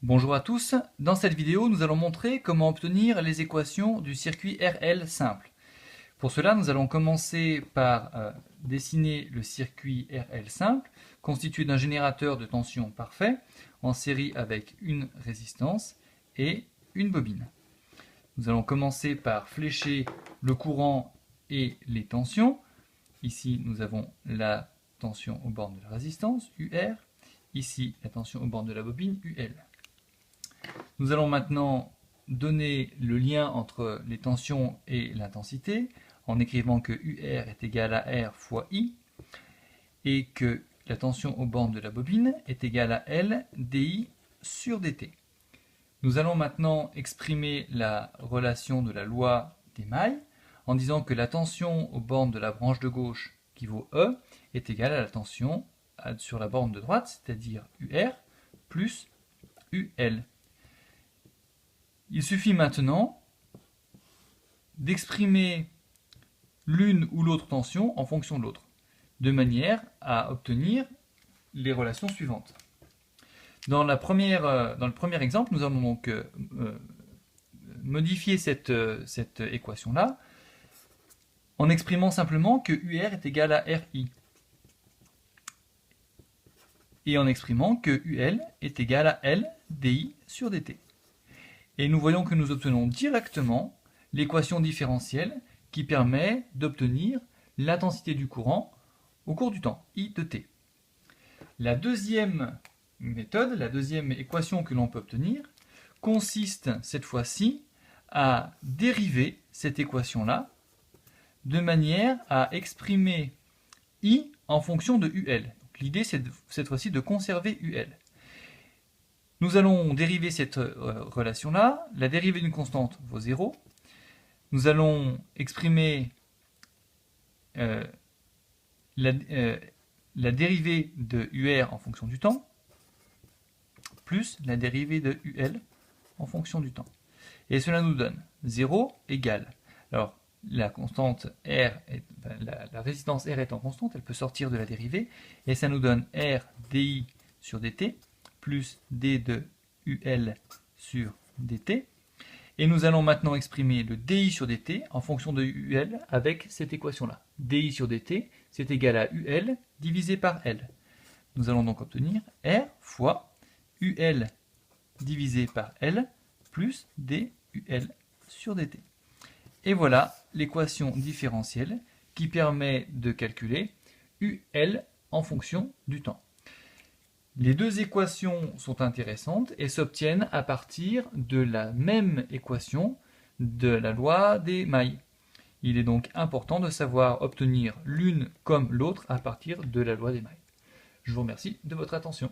Bonjour à tous, dans cette vidéo nous allons montrer comment obtenir les équations du circuit RL simple. Pour cela nous allons commencer par dessiner le circuit RL simple constitué d'un générateur de tension parfait en série avec une résistance et une bobine. Nous allons commencer par flécher le courant et les tensions. Ici nous avons la tension aux bornes de la résistance, UR, ici la tension aux bornes de la bobine, UL. Nous allons maintenant donner le lien entre les tensions et l'intensité en écrivant que UR est égal à R fois I et que la tension aux bornes de la bobine est égale à L dI sur dt. Nous allons maintenant exprimer la relation de la loi des mailles en disant que la tension aux bornes de la branche de gauche qui vaut E est égale à la tension sur la borne de droite, c'est-à-dire UR plus UL. Il suffit maintenant d'exprimer l'une ou l'autre tension en fonction de l'autre, de manière à obtenir les relations suivantes. Dans le premier exemple, nous allons donc modifier cette équation-là en exprimant simplement que UR est égal à RI et en exprimant que UL est égal à L dI sur dt. Et nous voyons que nous obtenons directement l'équation différentielle qui permet d'obtenir l'intensité du courant au cours du temps, I de t. La deuxième méthode, la deuxième équation que l'on peut obtenir, consiste cette fois-ci à dériver cette équation-là de manière à exprimer I en fonction de UL. L'idée, c'est cette fois-ci de conserver UL. Nous allons dériver cette relation-là. La dérivée d'une constante vaut 0. Nous allons exprimer la dérivée de UR en fonction du temps, plus la dérivée de UL en fonction du temps. Et cela nous donne 0 égale. Alors, la constante R, la résistance R étant constante, elle peut sortir de la dérivée, et ça nous donne R dI sur dt, plus d de UL sur dt. Et nous allons maintenant exprimer le dI sur dt en fonction de UL avec cette équation-là. dI sur dt, c'est égal à UL divisé par L. Nous allons donc obtenir R fois UL divisé par L plus dUL sur dt. Et voilà l'équation différentielle qui permet de calculer UL en fonction du temps. Les deux équations sont intéressantes et s'obtiennent à partir de la même équation de la loi des mailles. Il est donc important de savoir obtenir l'une comme l'autre à partir de la loi des mailles. Je vous remercie de votre attention.